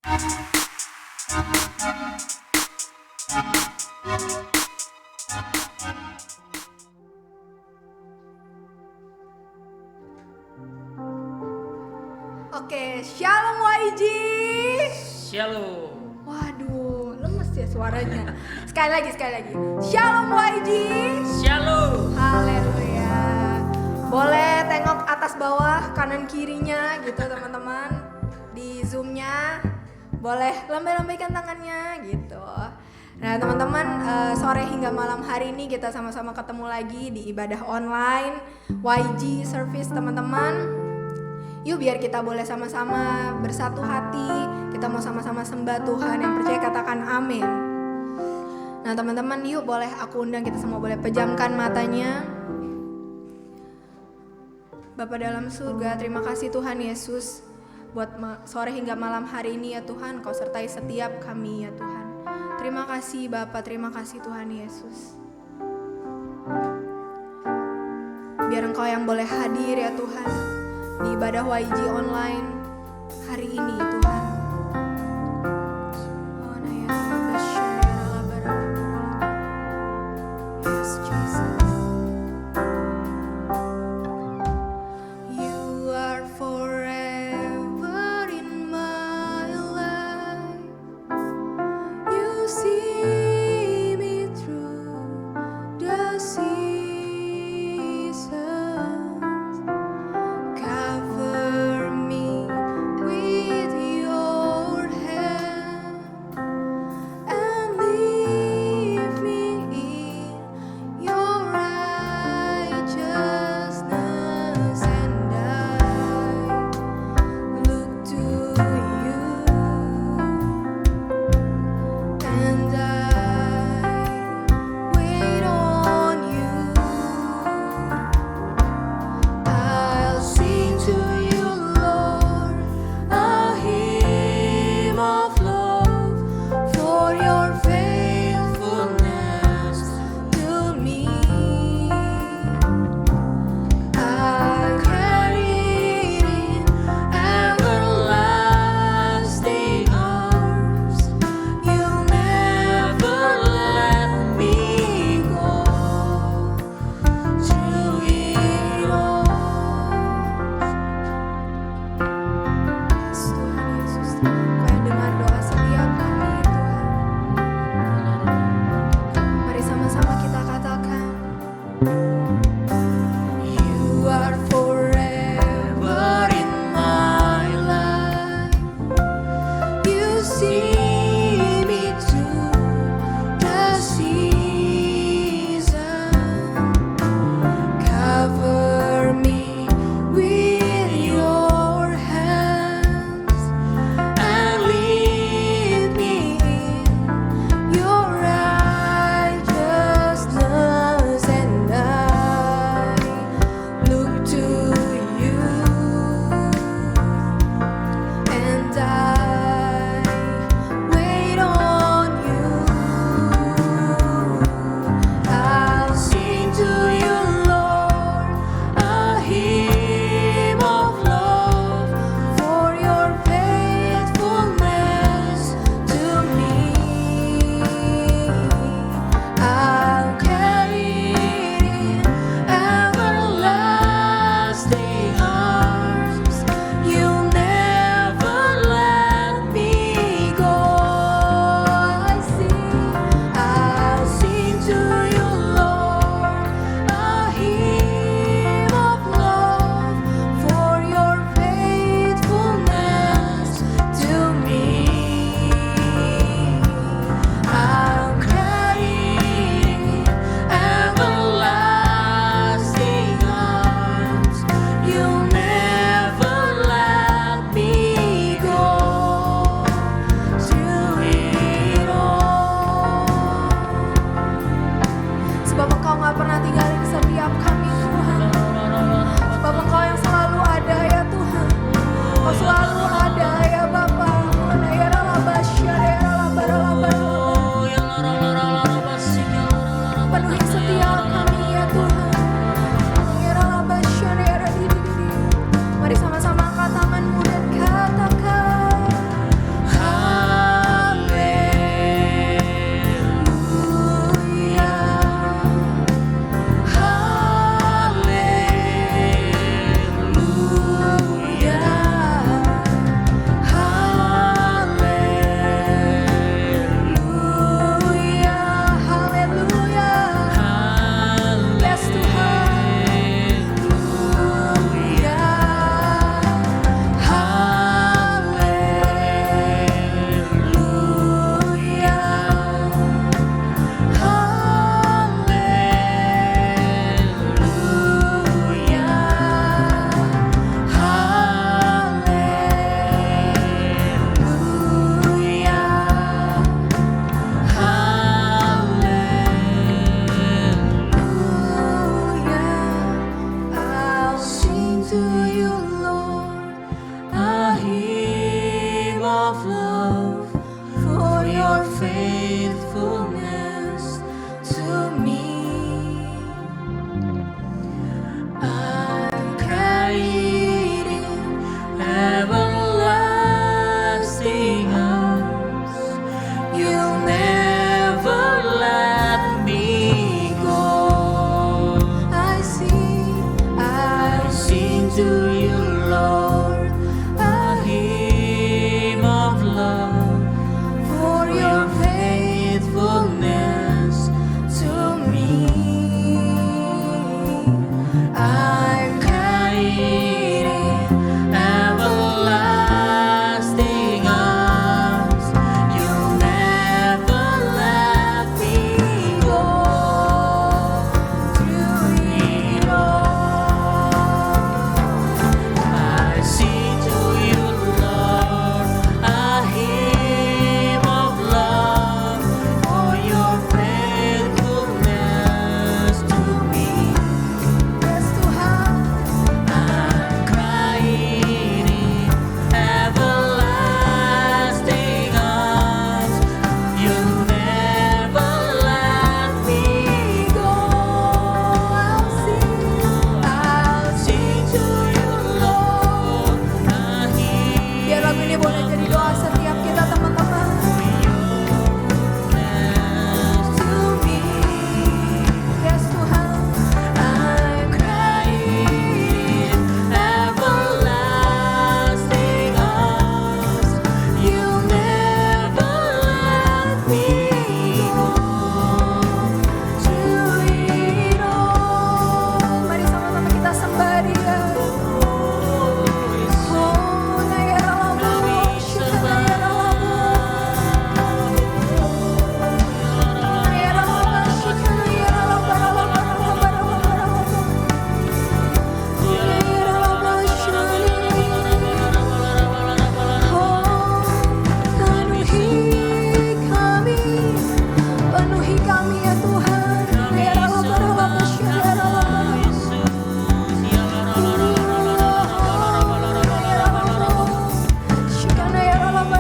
Oke, Shalom YG. Shalom. Waduh, lemes ya suaranya. Sekali lagi. Shalom YG. Shalom. Haleluya. Boleh tengok atas bawah, kanan kirinya gitu teman-teman. Di Zoom-nya boleh lambai-lambaikan tangannya gitu. Nah teman-teman, sore hingga malam hari ini kita sama-sama ketemu lagi di ibadah online YG Service teman-teman. Yuk biar kita boleh sama-sama bersatu hati, kita mau sama-sama sembah Tuhan. Yang percaya katakan amin. Nah teman-teman, yuk boleh aku undang kita semua boleh pejamkan matanya. Bapa dalam surga, terima kasih Tuhan Yesus buat sore hingga malam hari ini ya Tuhan, Kau sertai setiap kami ya Tuhan. Terima kasih Bapa, terima kasih Tuhan Yesus. Biar Engkau yang boleh hadir ya Tuhan di ibadah YG online hari ini Tuhan. Yes, Jesus. You are forever in my life. You see me through the seasons. Cover me with your hand and leave me in your righteousness, and I look to you, and I wait on you. I'll sing to you, Lord, a hymn of love for your faithfulness to me. I'll carry it in everlasting arms. You'll never let me go. Through it all. Tuhan Yesus, Kau yang dengar doa setiap kami Tuhan. Mari sama-sama kita katakan, You are forever in my life. You see me through the season. Cover me with your hands and lead me in your righteousness, and I look to you, and I love, for your faithfulness to me. I'm carried in everlasting arms. You'll never let me go. I sing to you, Lord, a hymn of love, for your faithfulness to me. I'm carried in everlasting arms. You'll never let me go. Through it all, I sing to you, Lord, a hymn of love, for your faithfulness to me. Yes, Tuhan. I'm crying in everlasting arms. You'll never let me go. I'll sing to you, Lord, a hymn Biar lagu ini boleh jadi doa setiap kita teman-teman. to me. Yes, Tuhan. I'm crying in everlasting arms. You'll never let me go. Through it all. Mari sama-sama kita sembah Dia. Oh, Nayara Labo, Shikana Labo. Nayara Labo, Shikana Labo, Nayara Labo, Shikana. Oh, penuhi kami ya Tuhan. Nayara Labo, Shikana Labo. Shikana Yara Labo,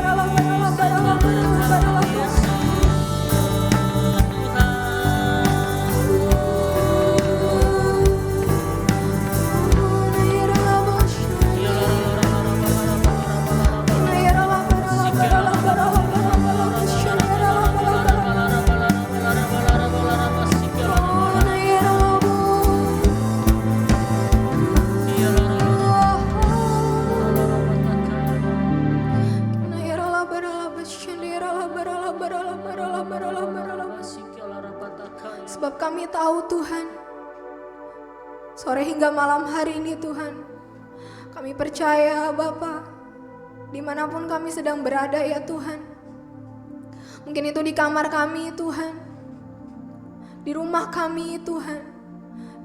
sebab kami tahu Tuhan, sore hingga malam hari ini Tuhan, kami percaya Bapa, dimanapun kami sedang berada ya Tuhan, mungkin itu di kamar kami Tuhan, di rumah kami Tuhan,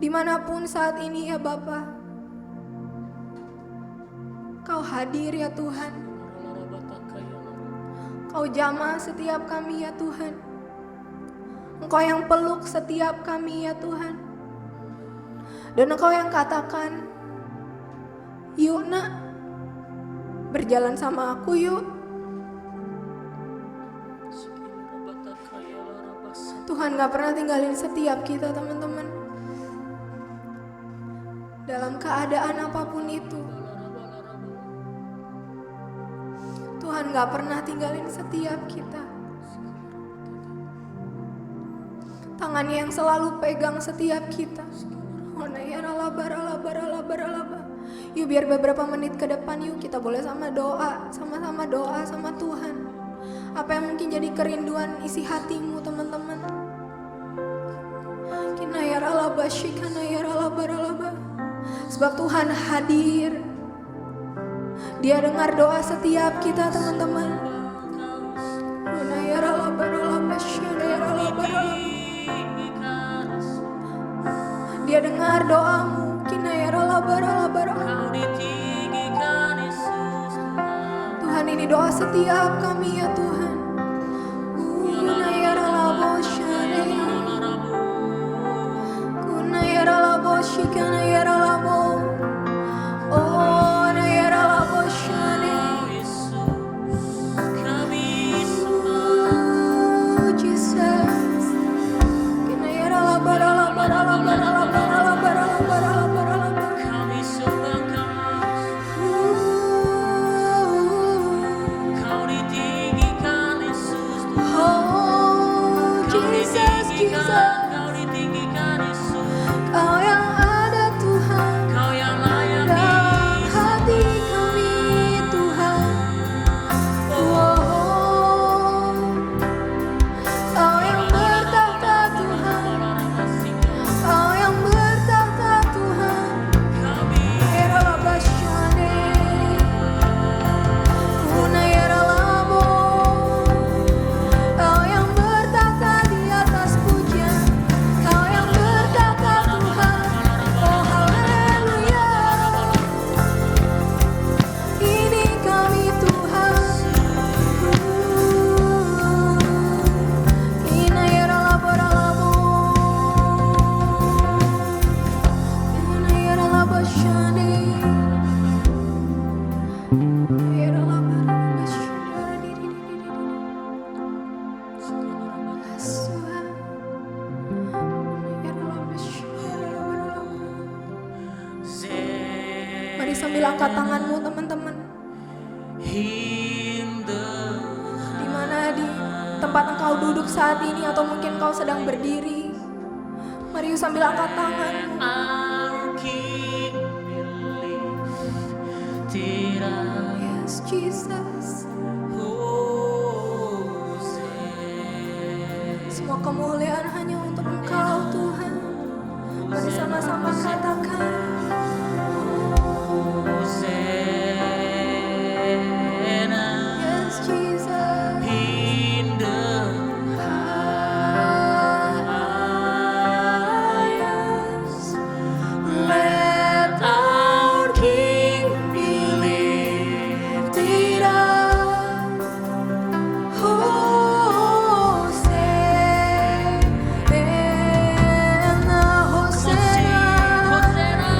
dimanapun saat ini ya Bapa, Kau hadir ya Tuhan, Kau jamah setiap kami ya Tuhan, Engkau yang peluk setiap kami ya Tuhan, dan Engkau yang katakan, yuk nak, berjalan sama aku yuk. Tuhan gak pernah tinggalin setiap kita teman-teman, dalam keadaan apapun itu. Tuhan gak pernah tinggalin setiap kita. Tangannya yang selalu pegang setiap kita. Yuk biar beberapa menit ke depan yuk kita boleh sama-sama doa sama Tuhan. Apa yang mungkin jadi kerinduan isi hatimu teman-teman. Sebab Tuhan hadir. Dia dengar doa setiap kita teman-teman. Dia dengar doamu. Tuhan, ini doa setiap kami ya Tuhan. Jesus. Kau ditinggikan Yesus. Kau yang ada Tuhan Kau yang layak dalam disembah. hati kami Tuhan. Oh, Kau yang bertahta Tuhan, Kau yang bertahta Tuhan. Erabashane, Unayaralabo. Kau yang bertahta di atas pujian, Kau yang bertahta Tuhan. Oh haleluya, ini kami Tuhan. Inayaralaboralabo, Inayaralabashane, Mari sambil angkat tanganmu teman-teman. Di mana di tempat engkau duduk saat ini atau mungkin kau sedang berdiri. Mari sambil angkat tanganmu. Yes, Jesus. Semua kemuliaan hanya untuk Engkau Tuhan. Mari sama-sama katakan. Yes, Jesus. Highest. Let our King be lifted up. Hosanna, Hosanna.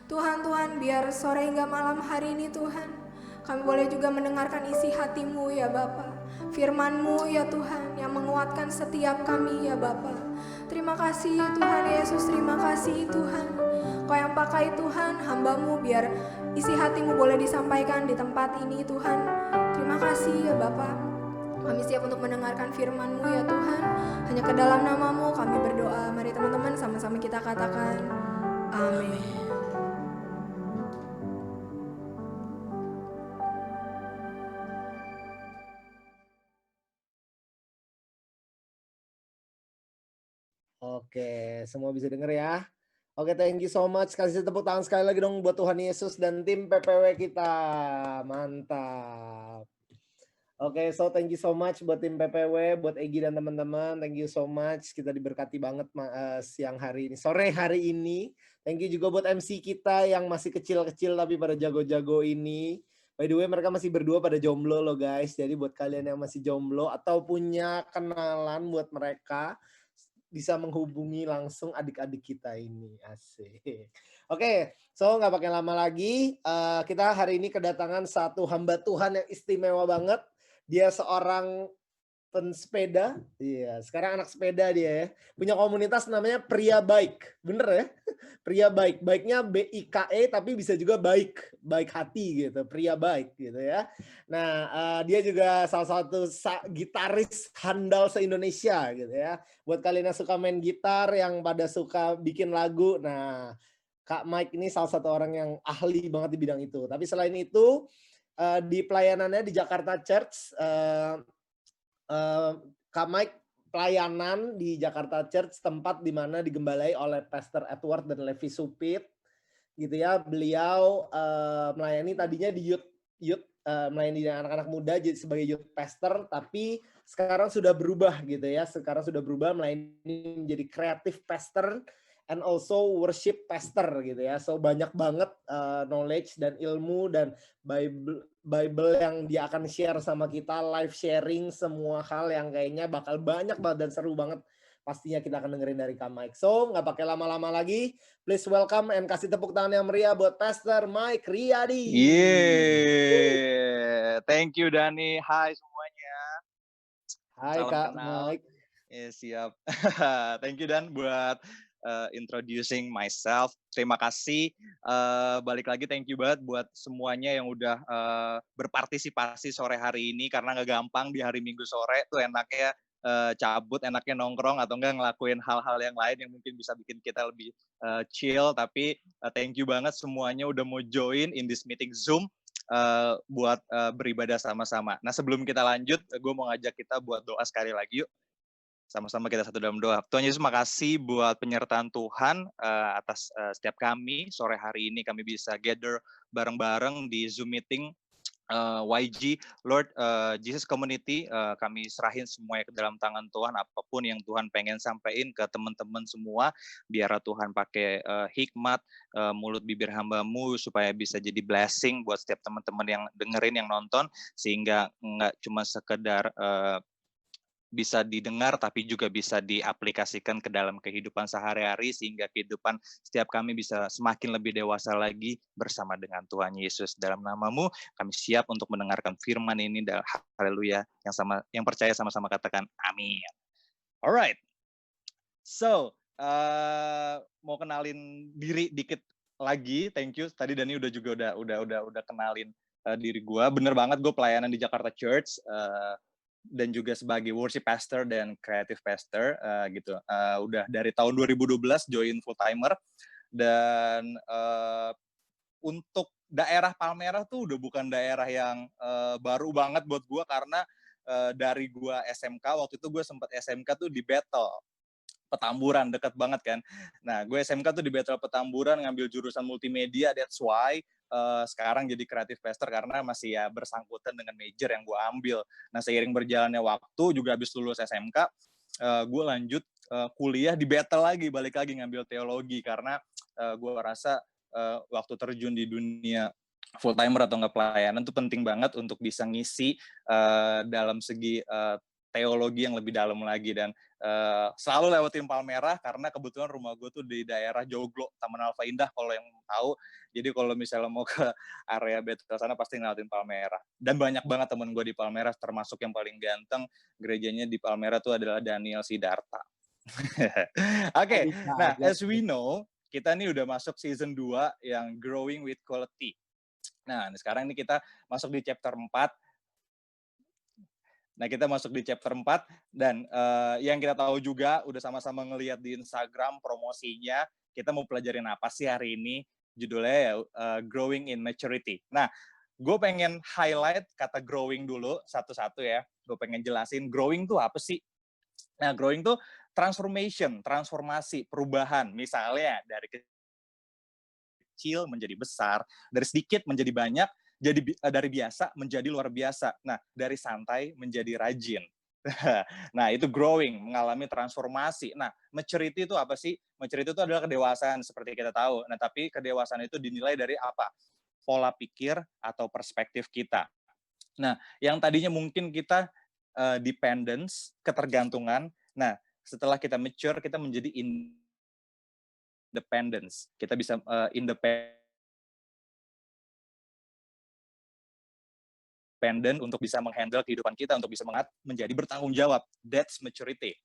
Tuhan, biar sore hingga malam hari ini Tuhan, kami boleh juga mendengarkan isi hati-Mu ya Bapa. Firman-Mu ya Tuhan yang menguatkan setiap kami ya Bapa. Terima kasih Tuhan Yesus, terima kasih Tuhan. Kau yang pakai Tuhan, hamba-Mu biar isi hati-Mu boleh disampaikan di tempat ini Tuhan. Terima kasih ya Bapa. Kami siap untuk mendengarkan firman-Mu ya Tuhan. Hanya ke dalam nama-Mu kami berdoa. Mari teman-teman sama-sama kita katakan amin. Oke, semua bisa denger ya. Oke, thank you so much. Kasih tepuk tangan sekali lagi dong buat Tuhan Yesus dan tim PPW kita. Mantap. Oke, so thank you so much buat tim PPW, buat Egy dan teman-teman. Thank you so much. Kita diberkati banget siang hari ini, sore hari ini. Thank you juga buat MC kita yang masih kecil-kecil tapi pada jago-jago ini. By the way, mereka masih berdua pada jomblo loh guys. Jadi buat kalian yang masih jomblo atau punya kenalan buat mereka, bisa menghubungi langsung adik-adik kita ini. Asik. Oke, so nggak pakai lama lagi. Kita hari ini kedatangan satu hamba Tuhan yang istimewa banget. Dia seorang pesepeda. Iya, sekarang anak sepeda dia ya. Punya komunitas namanya Pria Baik. Bener ya? Pria Baik. Baiknya BIKE tapi bisa juga baik. Baik hati gitu. Pria Baik gitu ya. Nah, dia juga salah satu gitaris handal se-Indonesia gitu ya. Buat kalian yang suka main gitar, yang pada suka bikin lagu, nah Kak Mike ini salah satu orang yang ahli banget di bidang itu. Tapi selain itu, di pelayanannya di Jakarta Church, Kak Mike pelayanan di Jakarta Church, tempat di mana digembalai oleh Pastor Edward dan Levi Supit, gitu ya. Beliau melayani tadinya di youth melayani anak-anak muda jadi sebagai youth pastor, tapi sekarang sudah berubah gitu ya. Sekarang sudah berubah melayani menjadi creative pastor and also worship pastor gitu ya. So banyak banget knowledge dan ilmu dan Bible yang dia akan share sama kita, live sharing semua hal yang kayaknya bakal banyak banget dan seru banget. Pastinya kita akan dengerin dari Kak Mike. So nggak pakai lama-lama lagi, please welcome and kasih tepuk tangan yang meriah buat Pastor Mike Riyadi. Yeah, thank you Dani. Hai semuanya. Hai Salam Kak kenal. Mike. Siap. Thank you Dan buat introducing myself. Terima kasih. Balik lagi thank you banget buat semuanya yang udah berpartisipasi sore hari ini, karena nggak gampang di hari Minggu sore tuh enaknya cabut, enaknya nongkrong atau enggak ngelakuin hal-hal yang lain yang mungkin bisa bikin kita lebih chill. Tapi thank you banget semuanya udah mau join in this meeting Zoom buat beribadah sama-sama. Nah sebelum kita lanjut, gue mau ngajak kita buat doa sekali lagi yuk. Sama-sama kita satu dalam doa. Tuhan Yesus, makasih buat penyertaan Tuhan atas setiap kami. Sore hari ini kami bisa gather bareng-bareng di Zoom meeting YG. Lord, Jesus Community, kami serahin semuanya ke dalam tangan Tuhan. Apapun yang Tuhan pengen sampaikan ke teman-teman semua, biar Tuhan pakai hikmat, mulut bibir hamba-Mu, supaya bisa jadi blessing buat setiap teman-teman yang dengerin, yang nonton, sehingga nggak cuma sekedar bisa didengar, tapi juga bisa diaplikasikan ke dalam kehidupan sehari-hari, sehingga kehidupan setiap kami bisa semakin lebih dewasa lagi bersama dengan Tuhan Yesus. Dalam nama-Mu, kami siap untuk mendengarkan firman ini. Haleluya. Yang percaya sama-sama katakan amin. Alright. So, mau kenalin diri dikit lagi. Thank you. Tadi Dani udah kenalin diri gue. Bener banget, gue pelayanan di Jakarta Church. Dan juga sebagai worship pastor dan creative pastor gitu. Udah dari tahun 2012 join full timer, dan untuk daerah Palmerah tuh udah bukan daerah yang baru banget buat gue, karena dari gue SMK, waktu itu gue sempat SMK tuh di Battle Petamburan, deket banget kan. Nah, gue SMK tuh di Battle Petamburan ngambil jurusan multimedia, that's why sekarang jadi creative pastor, karena masih ya bersangkutan dengan major yang gue ambil. Nah, seiring berjalannya waktu, juga habis lulus SMK, gue lanjut kuliah di Battle lagi, balik lagi ngambil teologi, karena gue rasa waktu terjun di dunia full timer atau nggak pelayanan tuh penting banget untuk bisa ngisi dalam segi teologi yang lebih dalam lagi. Dan selalu lewatin Palmerah karena kebetulan rumah gue tuh di daerah Joglo, Taman Alfa Indah kalau yang tahu. Jadi kalau misalnya mau ke area Betel sana pasti ngelewatin Palmerah. Dan banyak banget temen gue di Palmerah, termasuk yang paling ganteng gerejanya di Palmerah tuh adalah Daniel Sidarta. Oke, nah as we know, kita nih udah masuk season 2 yang Growing with Quality. Nah, sekarang ini kita masuk di chapter 4. Nah, kita masuk di chapter 4 dan yang kita tahu juga udah sama-sama ngelihat di Instagram promosinya, kita mau pelajarin apa sih hari ini? Judulnya ya Growing in Maturity. Nah, gue pengen highlight kata growing dulu satu-satu ya. Gue pengen jelasin growing tuh apa sih? Nah, growing tuh transformation, transformasi, perubahan. Misalnya dari kecil menjadi besar, dari sedikit menjadi banyak, dari biasa menjadi luar biasa. Nah, dari santai menjadi rajin. Nah, itu growing, mengalami transformasi. Nah, maturity itu apa sih? Maturity itu adalah kedewasaan, seperti kita tahu. Nah, tapi kedewasaan itu dinilai dari apa? Pola pikir atau perspektif kita. Nah, yang tadinya mungkin kita dependence, ketergantungan. Nah, setelah kita mature, kita menjadi independence. Kita bisa independent untuk bisa menghandle kehidupan kita, untuk bisa menjadi bertanggung jawab. That's maturity.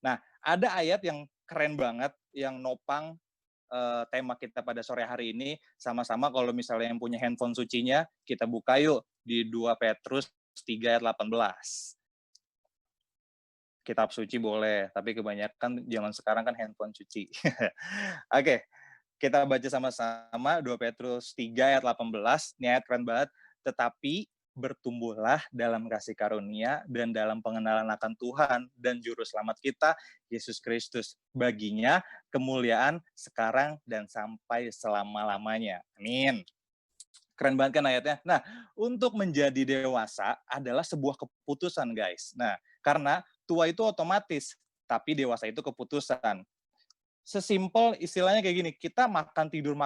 Nah, ada ayat yang keren banget, yang nopang tema kita pada sore hari ini. Sama-sama kalau misalnya yang punya handphone sucinya, kita buka yuk di 2 Petrus 3 ayat 18. Kitab suci boleh, tapi kebanyakan zaman sekarang kan handphone suci. Oke, kita baca sama-sama 2 Petrus 3 ayat 18. Ini ayat keren banget. Tetapi bertumbuhlah dalam kasih karunia dan dalam pengenalan akan Tuhan dan juru selamat kita, Yesus Kristus. Baginya kemuliaan sekarang dan sampai selama-lamanya. Amin. Keren banget kan ayatnya? Nah, untuk menjadi dewasa adalah sebuah keputusan, guys. Nah, karena tua itu otomatis, tapi dewasa itu keputusan. Sesimpel istilahnya kayak gini, kita makan tidur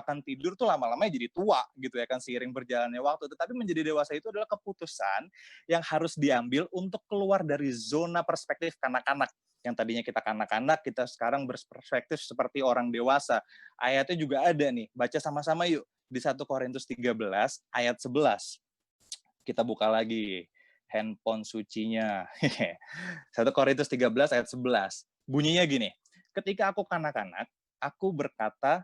tuh lama-lama jadi tua gitu ya kan, seiring berjalannya waktu. Tetapi menjadi dewasa itu adalah keputusan yang harus diambil untuk keluar dari zona perspektif kanak-kanak. Yang tadinya kita kanak-kanak, kita sekarang berperspektif seperti orang dewasa. Ayatnya juga ada nih, baca sama-sama yuk. Di 1 Korintus 13 ayat 11. Kita buka lagi handphone sucinya. 1 Korintus 13 ayat 11. Bunyinya gini, ketika aku kanak-kanak, aku berkata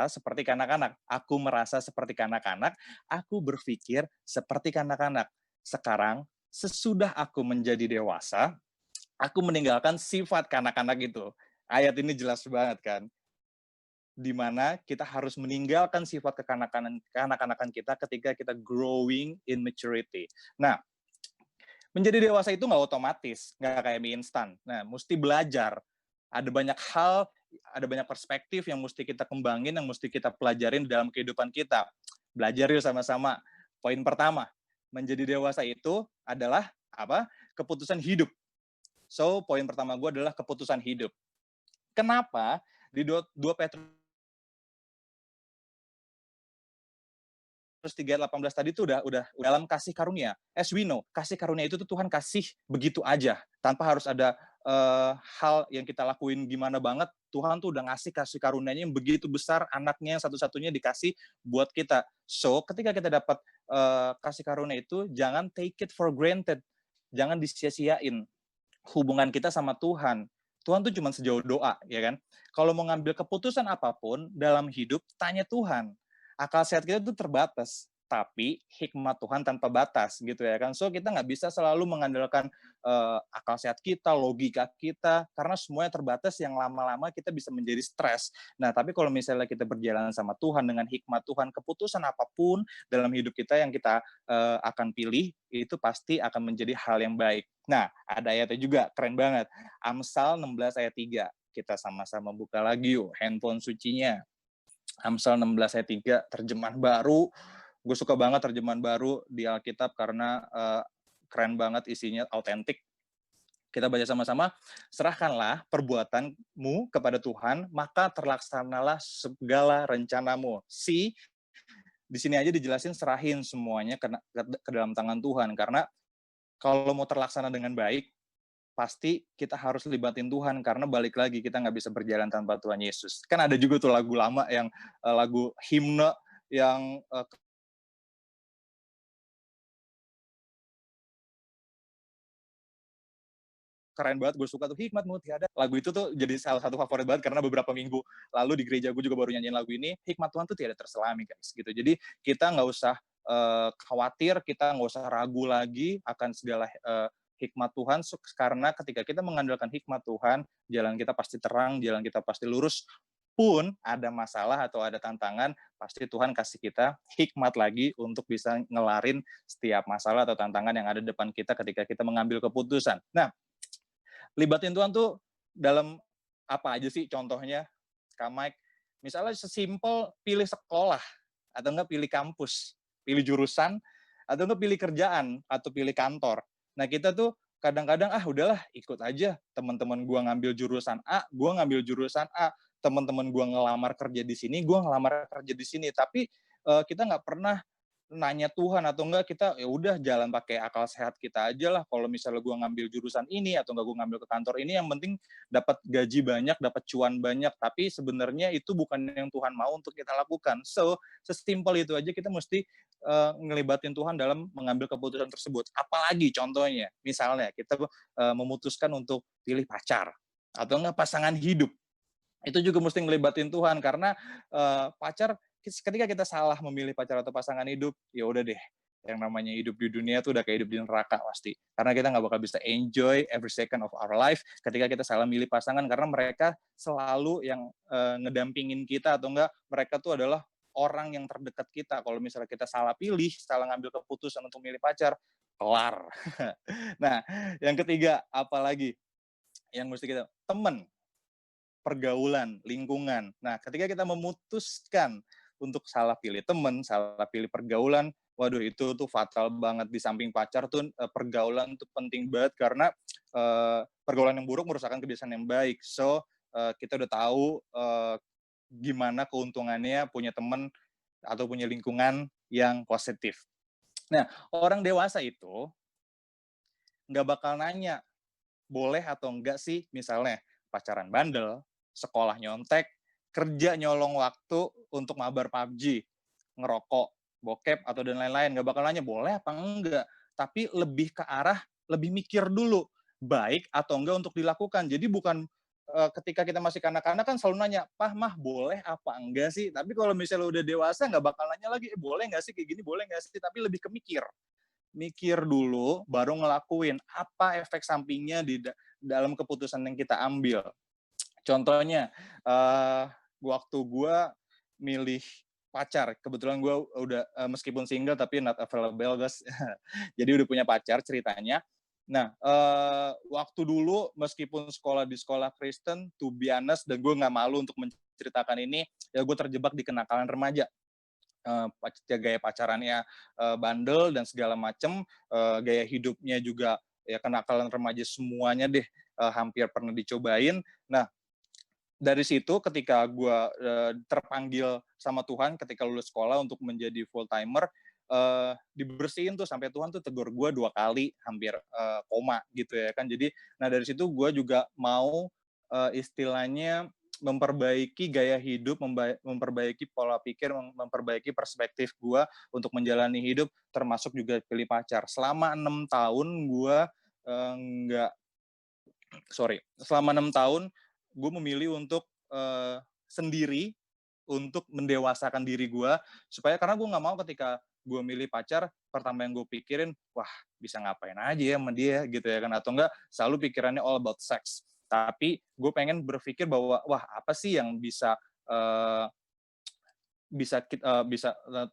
seperti kanak-kanak. Aku merasa seperti kanak-kanak. Aku berpikir seperti kanak-kanak. Sekarang, sesudah aku menjadi dewasa, aku meninggalkan sifat kanak-kanak itu. Ayat ini jelas banget kan. Di mana kita harus meninggalkan sifat kekanak-kanakan kita ketika kita growing in maturity. Nah, menjadi dewasa itu nggak otomatis, nggak kayak mie instan. Nah, mesti belajar. Ada banyak hal, ada banyak perspektif yang mesti kita kembangin, yang mesti kita pelajarin dalam kehidupan kita. Belajar yuk sama-sama. Poin pertama, menjadi dewasa itu adalah apa? Keputusan hidup. So, poin pertama gue adalah keputusan hidup. Kenapa? Di 2 Petrus 3:18 tadi tuh udah dalam kasih karunia. As we know, kasih karunia itu tuh Tuhan kasih begitu aja, tanpa harus ada hal yang kita lakuin gimana banget. Tuhan tuh udah ngasih kasih karunia-Nya yang begitu besar, anaknya yang satu-satunya dikasih buat kita. So, ketika kita dapat kasih karunia itu, jangan take it for granted. Jangan disia-siain hubungan kita sama Tuhan. Tuhan tuh cuma sejauh doa, ya kan? Kalau mau ngambil keputusan apapun dalam hidup, tanya Tuhan. Akal sehat kita itu terbatas, tapi hikmat Tuhan tanpa batas gitu ya kan. So kita nggak bisa selalu mengandalkan akal sehat kita, logika kita, karena semuanya terbatas, yang lama-lama kita bisa menjadi stres. Nah, tapi kalau misalnya kita berjalan sama Tuhan dengan hikmat Tuhan, keputusan apapun dalam hidup kita yang kita akan pilih, itu pasti akan menjadi hal yang baik. Nah, ada ayatnya juga, keren banget. Amsal 16 ayat 3. Kita sama-sama buka lagi yuk handphone sucinya. Amsal 16 ayat 3, terjemahan baru. Gue suka banget terjemahan baru di Alkitab karena keren banget isinya, autentik. Kita baca sama-sama. Serahkanlah perbuatanmu kepada Tuhan, maka terlaksanalah segala rencanamu. Di sini aja dijelasin serahin semuanya ke dalam tangan Tuhan. Karena kalau mau terlaksana dengan baik, pasti kita harus libatin Tuhan, karena balik lagi kita nggak bisa berjalan tanpa Tuhan Yesus. Kan ada juga tuh lagu lama yang lagu himne yang keren banget, gue suka tuh hikmatmu tiada. Lagu itu tuh jadi salah satu favorit banget karena beberapa minggu lalu di gereja gue juga baru nyanyiin lagu ini. Hikmat Tuhan tuh tiada terselami guys gitu. Jadi kita nggak usah khawatir, kita nggak usah ragu lagi akan segala hikmat Tuhan, karena ketika kita mengandalkan hikmat Tuhan, jalan kita pasti terang, jalan kita pasti lurus. Pun ada masalah atau ada tantangan, pasti Tuhan kasih kita hikmat lagi untuk bisa ngelarin setiap masalah atau tantangan yang ada di depan kita ketika kita mengambil keputusan. Nah, libatin Tuhan tuh dalam apa aja sih contohnya, Kak Mike? Misalnya sesimpel pilih sekolah, atau enggak pilih kampus, pilih jurusan, atau enggak pilih kerjaan, atau pilih kantor. Nah kita tuh kadang-kadang udahlah ikut aja, teman-teman gua ngambil jurusan A, gua ngambil jurusan A, teman-teman gua ngelamar kerja di sini, gua ngelamar kerja di sini. Tapi kita nggak pernah nanya Tuhan, atau enggak kita ya udah jalan pakai akal sehat kita aja lah. Kalau misalnya gue ngambil jurusan ini atau enggak gue ngambil ke kantor ini, yang penting dapat gaji banyak, dapat cuan banyak. Tapi sebenarnya itu bukan yang Tuhan mau untuk kita lakukan. So sesimpel itu aja kita mesti ngelibatin Tuhan dalam mengambil keputusan tersebut. Apalagi contohnya, misalnya kita memutuskan untuk pilih pacar atau enggak pasangan hidup, itu juga mesti ngelibatin Tuhan, karena pacar, ketika kita salah memilih pacar atau pasangan hidup, ya udah deh, yang namanya hidup di dunia tuh udah kayak hidup di neraka pasti. Karena kita nggak bakal bisa enjoy every second of our life ketika kita salah milih pasangan, karena mereka selalu yang ngedampingin kita, atau enggak mereka tuh adalah orang yang terdekat kita. Kalau misalnya kita salah pilih, salah ngambil keputusan untuk milih pacar, kelar. Nah, yang ketiga, apalagi yang mesti kita, temen, pergaulan, lingkungan. Nah, ketika kita memutuskan untuk salah pilih teman, salah pilih pergaulan, waduh itu tuh fatal banget. Di samping pacar tuh pergaulan tuh penting banget, karena pergaulan yang buruk merusakkan kebiasaan yang baik. So kita udah tahu gimana keuntungannya punya teman atau punya lingkungan yang positif. Nah, orang dewasa itu nggak bakal nanya boleh atau enggak sih, misalnya pacaran bandel, sekolah nyontek, kerja nyolong waktu untuk mabar PUBG, ngerokok, bokep, atau dan lain-lain. Nggak bakal nanya boleh apa enggak, tapi lebih ke arah, lebih mikir dulu, baik atau enggak untuk dilakukan. Jadi bukan ketika kita masih kanak-kanak kan selalu nanya, Pah, Mah, boleh apa enggak sih? Tapi kalau misalnya udah dewasa, nggak bakal nanya lagi, boleh nggak sih kayak gini, boleh nggak sih? Tapi lebih ke mikir dulu, baru ngelakuin apa efek sampingnya di dalam keputusan yang kita ambil. Contohnya, waktu gue milih pacar, kebetulan gue udah meskipun single tapi not available guys. Jadi udah punya pacar ceritanya. Nah, waktu dulu meskipun sekolah di sekolah Kristen, to be honest, dan gue nggak malu untuk menceritakan ini, ya gue terjebak di kenakalan remaja. Gaya pacarannya bandel dan segala macem, gaya hidupnya juga ya kenakalan remaja semuanya deh, hampir pernah dicobain. Nah, dari situ ketika gue terpanggil sama Tuhan ketika lulus sekolah untuk menjadi full timer, dibersihin tuh sampai Tuhan tuh tegur gue 2 kali, hampir koma gitu ya kan. Jadi, nah dari situ gue juga mau istilahnya memperbaiki gaya hidup, memperbaiki pola pikir, memperbaiki perspektif gue untuk menjalani hidup, termasuk juga pilih pacar. Selama 6 tahun gue selama 6 tahun gue memilih untuk sendiri, untuk mendewasakan diri gue, supaya karena gue nggak mau ketika gue milih pacar, pertama yang gue pikirin, wah bisa ngapain aja ya sama dia gitu ya kan, atau enggak selalu pikirannya all about sex. Tapi gue pengen berpikir bahwa wah apa sih yang bisa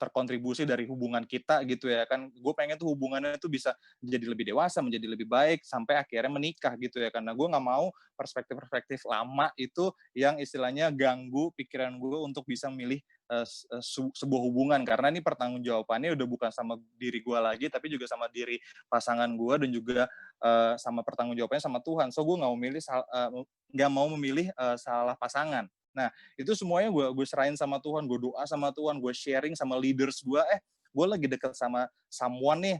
terkontribusi dari hubungan kita gitu ya kan. Gue pengen tuh hubungannya tuh bisa menjadi lebih dewasa, menjadi lebih baik, sampai akhirnya menikah gitu ya. Karena gue nggak mau perspektif-perspektif lama itu yang istilahnya ganggu pikiran gue untuk bisa memilih sebuah hubungan. Karena ini pertanggungjawabannya udah bukan sama diri gue lagi, tapi juga sama diri pasangan gue, dan juga sama pertanggungjawabannya sama Tuhan. So gue nggak mau memilih salah pasangan. Nah, itu semuanya gue serahin sama Tuhan, gue doa sama Tuhan, gue sharing sama leaders gue, gue lagi deket sama someone nih,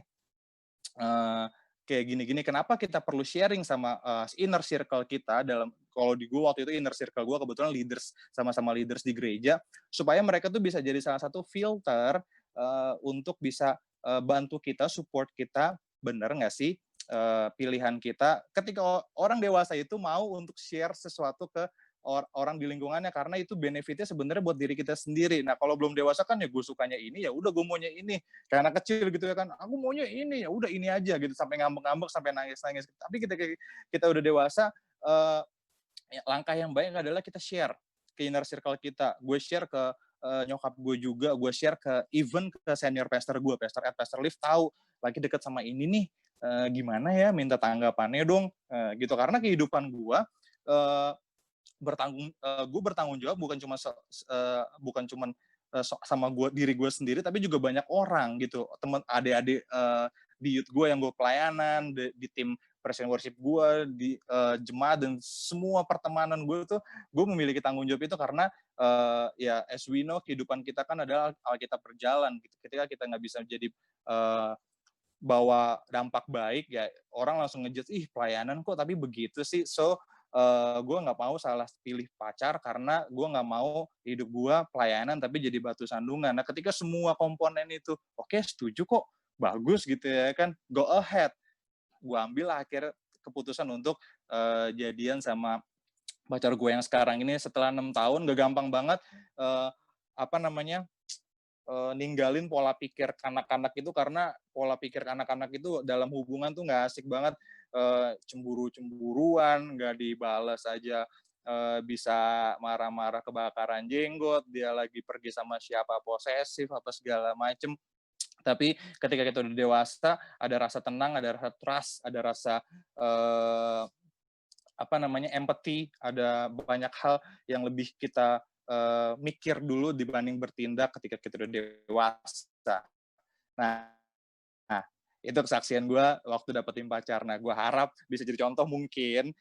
kayak gini-gini, kenapa kita perlu sharing sama inner circle kita kalau di gue waktu itu inner circle gue kebetulan leaders, sama-sama leaders di gereja, supaya mereka tuh bisa jadi salah satu filter untuk bisa bantu kita, support kita, bener nggak sih pilihan kita ketika orang dewasa itu mau untuk share sesuatu ke orang di lingkungannya, karena itu benefitnya sebenarnya buat diri kita sendiri. Nah kalau belum dewasa kan ya gue sukanya ini, ya udah gue maunya ini. Kayak anak kecil gitu ya kan, aku maunya ini, ya udah ini aja gitu, sampai ngambek-ngambek, sampai nangis-nangis. Tapi kita udah dewasa, langkah yang baik adalah kita share ke inner circle kita. Gue share ke nyokap gue juga, gue share ke even ke senior pastor gue, Pastor Ed, Pastor Liv, tahu lagi deket sama ini nih, gimana ya, minta tanggapannya dong, gitu. Karena kehidupan gue gue bertanggung jawab bukan cuma sama diri gue sendiri, tapi juga banyak orang gitu, teman adik-adik di youth gue yang gue pelayanan, di tim present worship gue, di jemaat dan semua pertemanan gue tuh, gue memiliki tanggung jawab itu karena ya as we know kehidupan kita kan adalah Alkitab berjalan gitu. Ketika kita nggak bisa jadi bawa dampak baik, ya orang langsung ngejudge, ih pelayanan kok tapi begitu sih. So gue nggak mau salah pilih pacar karena gue nggak mau hidup gue pelayanan tapi jadi batu sandungan. Nah ketika semua komponen itu oke, setuju kok, bagus gitu ya kan, go ahead, gue ambil akhir keputusan untuk jadian sama pacar gue yang sekarang ini setelah 6 tahun. Gak gampang banget ninggalin pola pikir kanak-kanak itu, karena pola pikir anak-anak itu dalam hubungan tuh nggak asik banget, cemburu-cemburuan, nggak dibales aja bisa marah-marah kebakaran jenggot, dia lagi pergi sama siapa posesif apa segala macem. Tapi ketika kita udah dewasa, ada rasa tenang, ada rasa trust, ada rasa empathy, ada banyak hal yang lebih kita mikir dulu dibanding bertindak ketika kita udah dewasa. Nah, itu kesaksian gue waktu dapetin pacar. Nah, gue harap bisa jadi contoh mungkin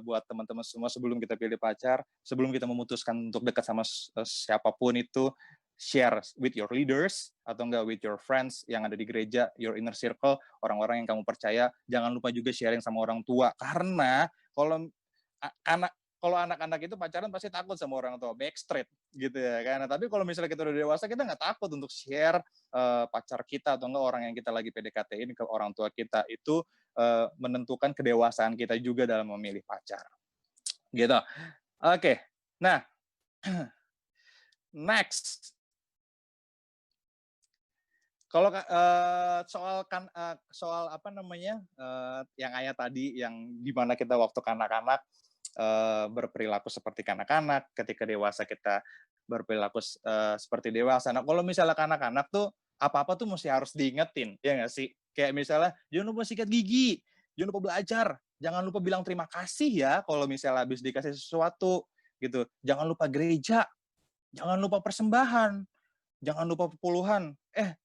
buat teman-teman semua sebelum kita pilih pacar, sebelum kita memutuskan untuk dekat sama siapapun itu, share with your leaders atau enggak with your friends yang ada di gereja, your inner circle, orang-orang yang kamu percaya. Jangan lupa juga sharing sama orang tua, karena kalau anak-anak itu pacaran pasti takut sama orang tua, backstreet gitu ya kan. Tapi kalau misalnya kita udah dewasa, kita nggak takut untuk share pacar kita atau enggak orang yang kita lagi PDKT-in ke orang tua kita. Itu menentukan kedewasaan kita juga dalam memilih pacar. Gitu. Oke. Nah, next. Kalau soal yang Ayah tadi, yang gimana kita waktu kanak-kanak berperilaku seperti kanak-kanak, ketika dewasa kita berperilaku seperti dewasa. Nah, kalau misalnya kanak-kanak tuh apa-apa tuh mesti harus diingetin, ya nggak sih? Kayak misalnya jangan lupa sikat gigi, jangan lupa belajar, jangan lupa bilang terima kasih ya kalau misalnya habis dikasih sesuatu gitu. Jangan lupa gereja, jangan lupa persembahan, jangan lupa pepuluhan,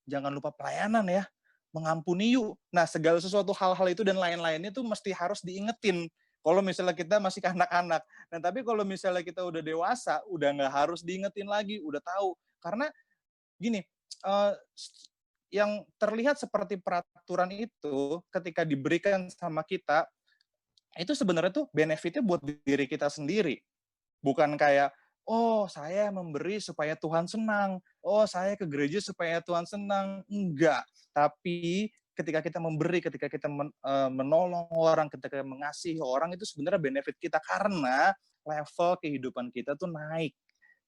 jangan lupa pelayanan ya, mengampuni yuk. Nah, segala sesuatu hal-hal itu dan lain-lainnya tuh mesti harus diingetin kalau misalnya kita masih anak-anak. Nah, tapi kalau misalnya kita udah dewasa, udah nggak harus diingetin lagi, udah tahu. Karena gini, yang terlihat seperti peraturan itu ketika diberikan sama kita, itu sebenarnya tuh benefitnya buat diri kita sendiri. Bukan kayak, oh saya memberi supaya Tuhan senang, oh saya ke gereja supaya Tuhan senang. Enggak. Tapi ketika kita memberi, ketika kita menolong orang, ketika mengasihi orang, itu sebenarnya benefit kita karena level kehidupan kita tuh naik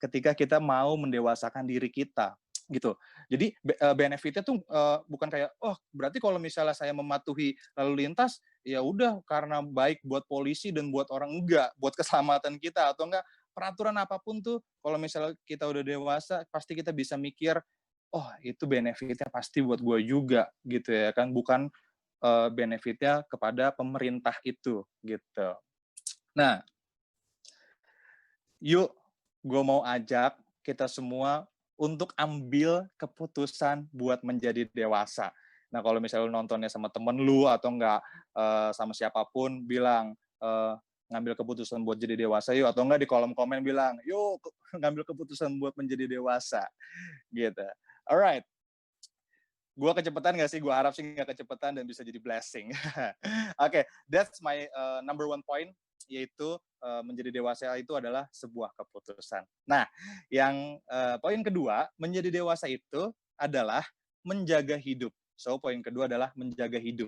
ketika kita mau mendewasakan diri kita gitu. Jadi benefitnya tuh bukan kayak, oh berarti kalau misalnya saya mematuhi lalu lintas, ya udah karena baik buat polisi dan buat orang, enggak, buat keselamatan kita. Atau enggak, peraturan apapun tuh kalau misalnya kita udah dewasa, pasti kita bisa mikir, oh itu benefitnya pasti buat gue juga gitu ya kan, bukan benefitnya kepada pemerintah itu gitu. Nah, yuk gue mau ajak kita semua untuk ambil keputusan buat menjadi dewasa. Nah kalau misalnya lu nontonnya sama temen lu atau enggak sama siapapun, bilang ngambil keputusan buat jadi dewasa yuk, atau enggak di kolom komen bilang yuk ngambil keputusan buat menjadi dewasa gitu. Alright. Gua kecepatan nggak sih? Gua harap sih nggak kecepatan dan bisa jadi blessing. Oke, that's my number one point, yaitu menjadi dewasa itu adalah sebuah keputusan. Nah, yang poin kedua, menjadi dewasa itu adalah menjaga hidup. So, poin kedua adalah menjaga hidup.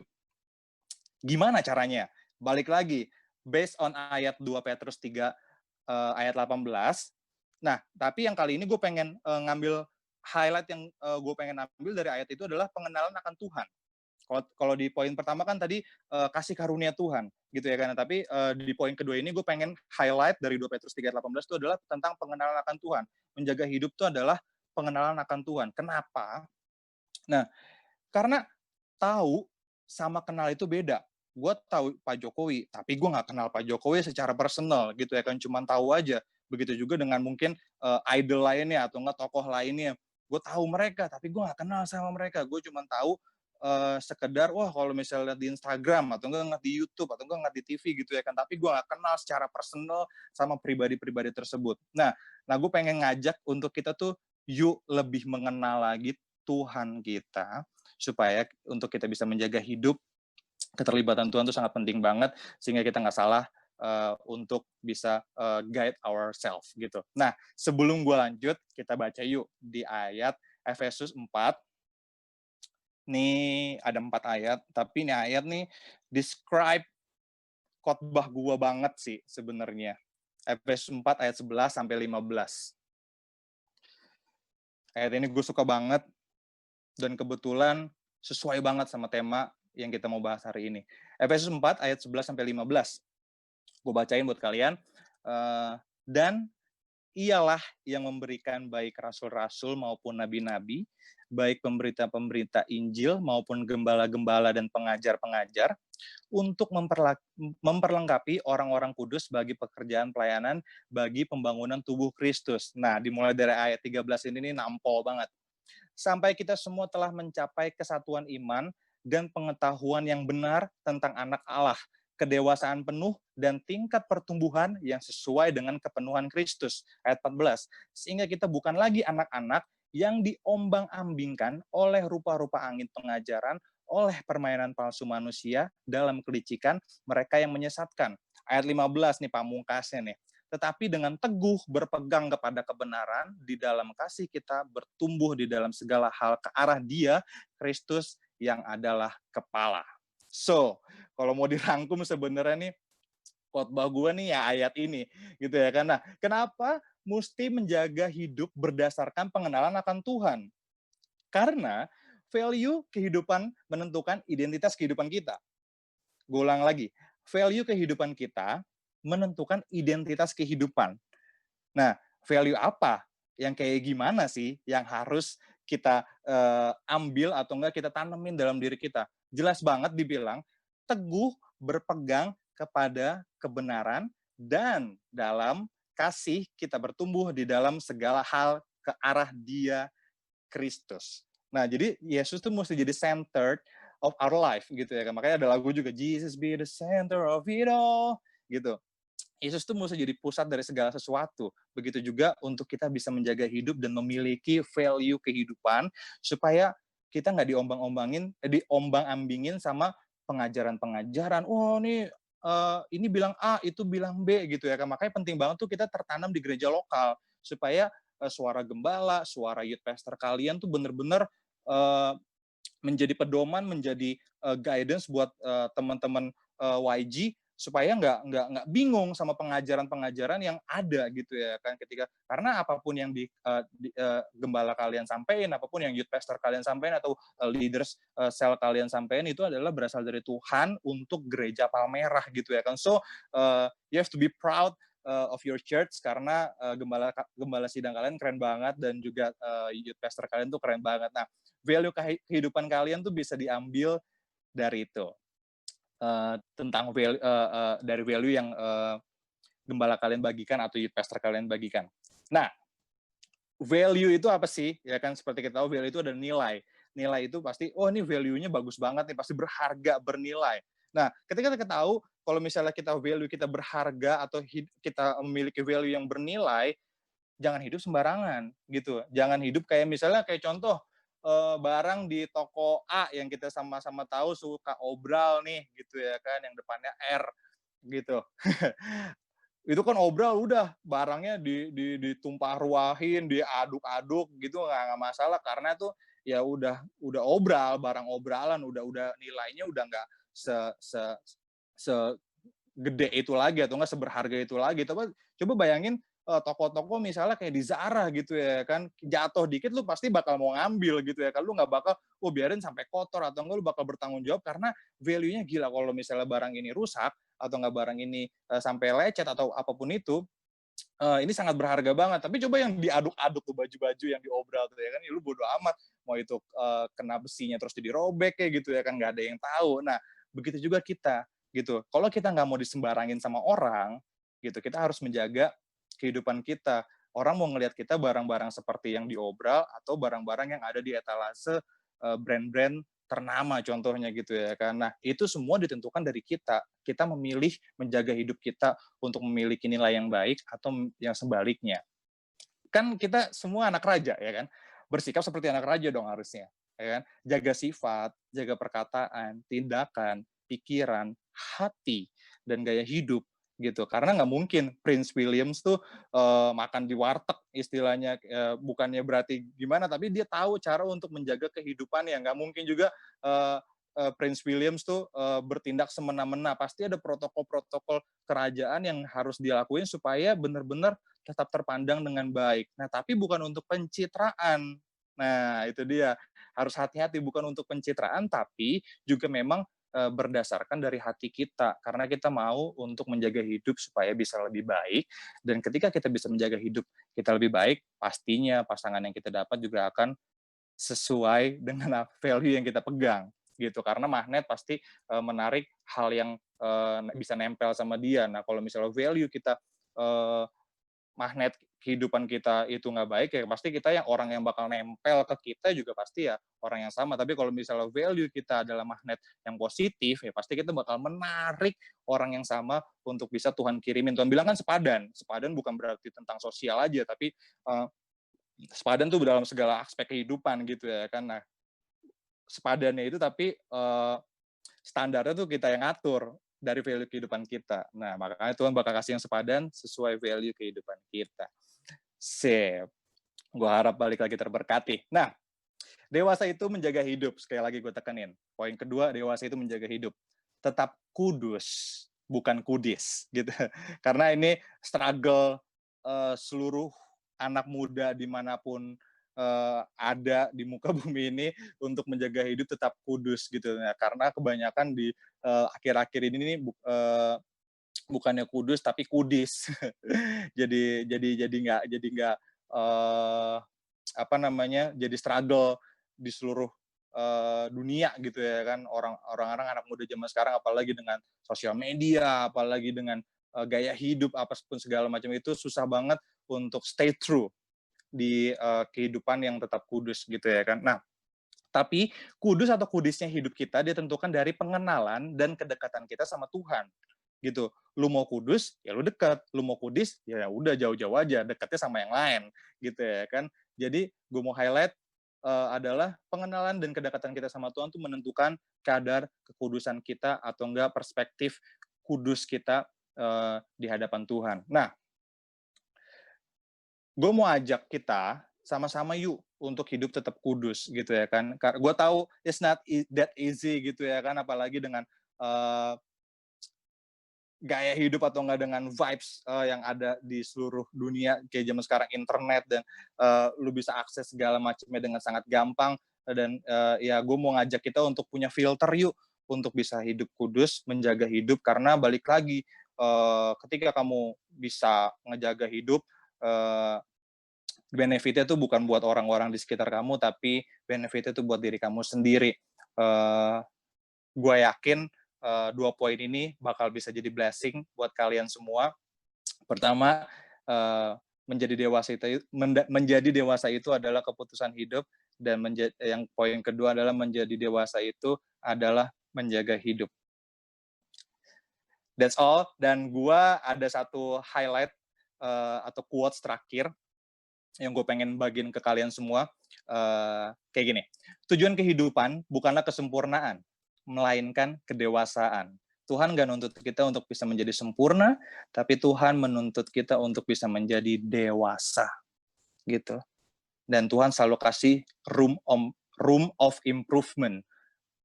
Gimana caranya? Balik lagi, based on ayat 2 Petrus 3 ayat 18. Nah, tapi yang kali ini gue pengen ngambil highlight yang gue pengen ambil dari ayat itu adalah pengenalan akan Tuhan. Kalau di poin pertama kan tadi kasih karunia Tuhan gitu ya kan. Tapi di poin kedua ini gue pengen highlight dari 2 Petrus 3 ayat 18 itu adalah tentang pengenalan akan Tuhan. Menjaga hidup itu adalah pengenalan akan Tuhan. Kenapa? Nah, karena tahu sama kenal itu beda. Gue tahu Pak Jokowi, tapi gue nggak kenal Pak Jokowi secara personal gitu ya kan, cuma tahu aja. Begitu juga dengan mungkin idol lainnya atau enggak tokoh lainnya. Gue tahu mereka, tapi gue nggak kenal sama mereka. Gue cuma tahu sekedar, wah kalau misalnya lihat di Instagram atau enggak ngeliat di YouTube atau enggak ngeliat di TV gitu ya kan, tapi gue nggak kenal secara personal sama pribadi-pribadi tersebut. Nah gue pengen ngajak untuk kita tuh yuk lebih mengenal lagi Tuhan kita, supaya untuk kita bisa menjaga hidup, keterlibatan Tuhan itu sangat penting banget, sehingga kita nggak salah untuk bisa guide ourselves gitu. Nah, sebelum gue lanjut, kita baca yuk di ayat Efesus 4. Nih ada 4 ayat, tapi ini ayat nih describe khotbah gue banget sih sebenarnya. Efesus 4 ayat 11 sampai 15. Ayat ini gue suka banget, dan kebetulan sesuai banget sama tema yang kita mau bahas hari ini. Efesus 4 ayat 11 sampai 15. Gue bacain buat kalian. Dan ialah yang memberikan baik rasul-rasul maupun nabi-nabi, baik pemberita-pemberita Injil maupun gembala-gembala dan pengajar-pengajar, untuk memperlengkapi orang-orang kudus bagi pekerjaan pelayanan bagi pembangunan tubuh Kristus. Nah, dimulai dari ayat 13 ini nampol banget. Sampai kita semua telah mencapai kesatuan iman dan pengetahuan yang benar tentang anak Allah, kedewasaan penuh dan tingkat pertumbuhan yang sesuai dengan kepenuhan Kristus. Ayat 14. Sehingga kita bukan lagi anak-anak yang diombang-ambingkan oleh rupa-rupa angin pengajaran, oleh permainan palsu manusia dalam kelicikan mereka yang menyesatkan. Ayat 15 nih pamungkasnya nih. Tetapi dengan teguh berpegang kepada kebenaran, di dalam kasih kita bertumbuh di dalam segala hal ke arah Dia, Kristus yang adalah kepala. So, kalau mau dirangkum sebenarnya nih, khotbah gue nih ya ayat ini, gitu ya kan. Nah, kenapa mesti menjaga hidup berdasarkan pengenalan akan Tuhan? Karena value kehidupan menentukan identitas kehidupan kita. Gue ulang lagi, value kehidupan kita menentukan identitas kehidupan. Nah, value apa? Yang kayak gimana sih yang harus kita ambil atau enggak kita tanemin dalam diri kita? Jelas banget dibilang, teguh berpegang kepada kebenaran dan dalam kasih kita bertumbuh di dalam segala hal ke arah Dia, Kristus. Nah, jadi Yesus tuh mesti jadi centered of our life gitu ya kan. Makanya ada lagu juga, Jesus be the center of it all gitu. Yesus tuh mesti jadi pusat dari segala sesuatu. Begitu juga untuk kita bisa menjaga hidup dan memiliki value kehidupan supaya kita nggak diombang-ambingin sama pengajaran-pengajaran. Oh, ini bilang A, itu bilang B gitu ya kan. Makanya penting banget tuh kita tertanam di gereja lokal supaya suara gembala, suara youth pastor kalian tuh benar-benar menjadi pedoman, menjadi guidance buat teman-teman YG supaya nggak bingung sama pengajaran-pengajaran yang ada gitu ya kan, karena apapun yang gembala kalian sampaikan, apapun yang youth pastor kalian sampaikan atau leaders sel kalian sampaikan itu adalah berasal dari Tuhan untuk gereja Palmerah gitu ya kan. So you have to be proud of your church karena gembala sidang kalian keren banget dan juga youth pastor kalian tuh keren banget. Nah, value kehidupan kalian tuh bisa diambil dari itu. Tentang dari value yang gembala kalian bagikan atau youth pastor kalian bagikan. Nah, value itu apa sih? Ya kan seperti kita tahu value itu ada nilai. Nilai itu pasti, oh ini value-nya bagus banget nih, pasti berharga, bernilai. Nah, ketika kita tahu kalau misalnya kita value kita berharga atau kita memiliki value yang bernilai, jangan hidup sembarangan gitu. Jangan hidup kayak misalnya kayak contoh barang di toko A yang kita sama-sama tahu suka obral nih gitu ya kan, yang depannya R gitu. Itu kan obral udah barangnya ditumpah ruahin, diaduk-aduk gitu nggak masalah karena tuh ya udah obral, barang obralan, udah nilainya udah nggak se se segede itu lagi atau enggak seberharga itu lagi. Coba bayangin toko-toko misalnya kayak di Zara gitu ya kan, jatuh dikit lu pasti bakal mau ngambil gitu ya kan, lu nggak bakal, oh biarin sampai kotor atau enggak lu bakal bertanggung jawab karena value-nya gila kalau misalnya barang ini rusak atau enggak barang ini sampai lecet atau apapun itu, ini sangat berharga banget. Tapi coba yang diaduk-aduk tuh baju-baju yang diobral tuh ya kan, ya lu bodo amat mau itu kena besinya terus jadi robek kayak gitu ya kan, nggak ada yang tahu. Nah, begitu juga kita gitu. Kalau kita nggak mau disembarangin sama orang gitu, kita harus menjaga kehidupan kita. Orang mau ngelihat kita barang-barang seperti yang diobral atau barang-barang yang ada di etalase brand-brand ternama contohnya gitu ya kan. Nah, itu semua ditentukan dari kita. Kita memilih menjaga hidup kita untuk memiliki nilai yang baik atau yang sebaliknya. Kan kita semua anak raja ya kan. Bersikap seperti anak raja dong harusnya, ya kan? Jaga sifat, jaga perkataan, tindakan, pikiran, hati, dan gaya hidup gitu. Karena nggak mungkin Prince Williams tuh makan di warteg istilahnya, bukannya berarti gimana, tapi dia tahu cara untuk menjaga kehidupannya. Nggak mungkin juga Prince Williams tuh bertindak semena-mena. Pasti ada protokol-protokol kerajaan yang harus dilakuin supaya benar-benar tetap terpandang dengan baik. Nah, tapi bukan untuk pencitraan. Nah, itu dia. Harus hati-hati, bukan untuk pencitraan, tapi juga memang berdasarkan dari hati kita. Karena kita mau untuk menjaga hidup supaya bisa lebih baik. Dan ketika kita bisa menjaga hidup kita lebih baik, pastinya pasangan yang kita dapat juga akan sesuai dengan value yang kita pegang. Gitu. Karena magnet pasti menarik hal yang bisa nempel sama dia. Nah, kalau misalnya value kita magnet kehidupan kita itu nggak baik, ya pasti kita yang orang yang bakal nempel ke kita juga pasti ya orang yang sama. Tapi kalau misalnya value kita adalah magnet yang positif, ya pasti kita bakal menarik orang yang sama untuk bisa Tuhan kirimin. Tuhan bilang kan sepadan. Sepadan bukan berarti tentang sosial aja, tapi sepadan tuh dalam segala aspek kehidupan gitu ya kan. Nah, sepadannya itu tapi standarnya tuh kita yang ngatur dari value kehidupan kita. Nah, makanya Tuhan bakal kasih yang sepadan sesuai value kehidupan kita. Sip. Gua harap balik lagi terberkati. Nah, dewasa itu menjaga hidup. Sekali lagi gue tekanin. Poin kedua, dewasa itu menjaga hidup. Tetap kudus, bukan kudis. Gitu. Karena ini struggle seluruh anak muda dimanapun ada di muka bumi ini untuk menjaga hidup tetap kudus gitu. Nah, karena kebanyakan di akhir-akhir ini bukannya kudus tapi kudis. jadi nggak jadi struggle di seluruh dunia gitu ya kan, orang-orang anak muda zaman sekarang apalagi dengan sosial media, apalagi dengan gaya hidup apapun segala macam itu susah banget untuk stay true di kehidupan yang tetap kudus gitu ya kan. Nah, tapi kudus atau kudisnya hidup kita ditentukan dari pengenalan dan kedekatan kita sama Tuhan gitu. Lu mau kudus, ya lu dekat. Lu mau kudis, ya udah jauh-jauh aja, dekatnya sama yang lain gitu ya kan. Jadi gue mau highlight adalah pengenalan dan kedekatan kita sama Tuhan tuh menentukan kadar kekudusan kita atau enggak perspektif kudus kita di hadapan Tuhan. Nah, gue mau ajak kita sama-sama yuk untuk hidup tetap kudus gitu ya kan. Gue tahu it's not that easy gitu ya kan, apalagi dengan gaya hidup atau enggak dengan vibes yang ada di seluruh dunia kayak zaman sekarang internet dan lu bisa akses segala macamnya dengan sangat gampang dan ya gue mau ngajak kita untuk punya filter yuk untuk bisa hidup kudus, menjaga hidup karena balik lagi ketika kamu bisa ngejaga hidup benefitnya tuh bukan buat orang-orang di sekitar kamu, tapi benefitnya tuh buat diri kamu sendiri. Gue yakin 2 poin ini bakal bisa jadi blessing buat kalian semua. Pertama, menjadi dewasa itu adalah keputusan hidup, dan yang poin kedua adalah menjadi dewasa itu adalah menjaga hidup. That's all. Dan gue ada satu highlight atau quotes terakhir yang gue pengen bagiin ke kalian semua. kayak gini. Tujuan kehidupan bukanlah kesempurnaan, melainkan kedewasaan. Tuhan gak nuntut kita untuk bisa menjadi sempurna, tapi Tuhan menuntut kita untuk bisa menjadi dewasa, gitu. Dan Tuhan selalu kasih room of improvement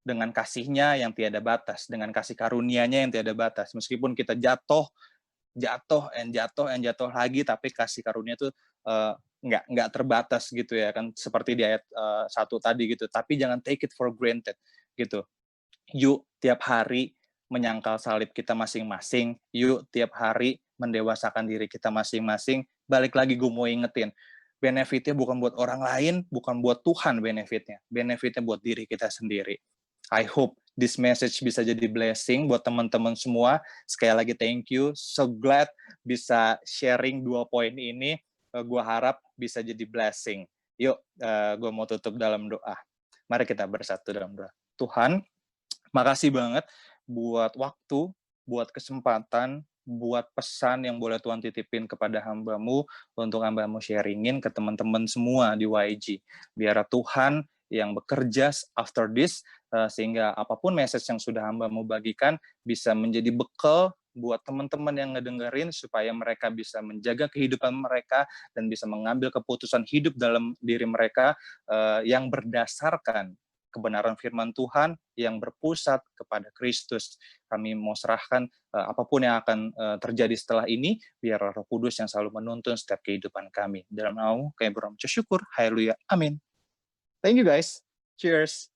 dengan kasih-Nya yang tiada batas, dengan kasih karunia-Nya yang tiada batas. Meskipun kita jatuh lagi, tapi kasih karunia itu nggak terbatas gitu ya kan, seperti di ayat 1 tadi gitu. Tapi jangan take it for granted gitu. Yuk tiap hari menyangkal salib kita masing-masing, yuk tiap hari mendewasakan diri kita masing-masing. Balik lagi gue mau ingetin, benefitnya bukan buat orang lain, bukan buat Tuhan benefitnya buat diri kita sendiri. I hope this message bisa jadi blessing buat teman-teman semua. Sekali lagi thank you, so glad bisa sharing 2 poin ini. Gue harap bisa jadi blessing. Yuk, gue mau tutup dalam doa. Mari kita bersatu dalam doa. Tuhan, makasih banget buat waktu, buat kesempatan, buat pesan yang boleh Tuhan titipin kepada hamba-Mu, untuk hamba-Mu sharingin ke teman-teman semua di YG. Biar Tuhan yang bekerja after this, sehingga apapun message yang sudah hamba-Mu bagikan, bisa menjadi bekal buat teman-teman yang ngedengerin, supaya mereka bisa menjaga kehidupan mereka, dan bisa mengambil keputusan hidup dalam diri mereka, yang berdasarkan kebenaran firman Tuhan yang berpusat kepada Kristus. Kami mau serahkan apapun yang akan terjadi setelah ini, biar Roh Kudus yang selalu menuntun setiap kehidupan kami. Dalam nama kami berdoa syukur. Haleluya. Amin. Thank you guys. Cheers.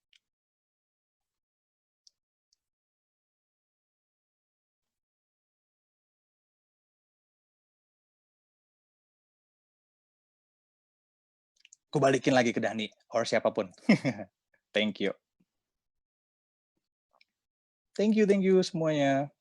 Aku balikin lagi ke Dani or siapapun. Thank you. Thank you semuanya.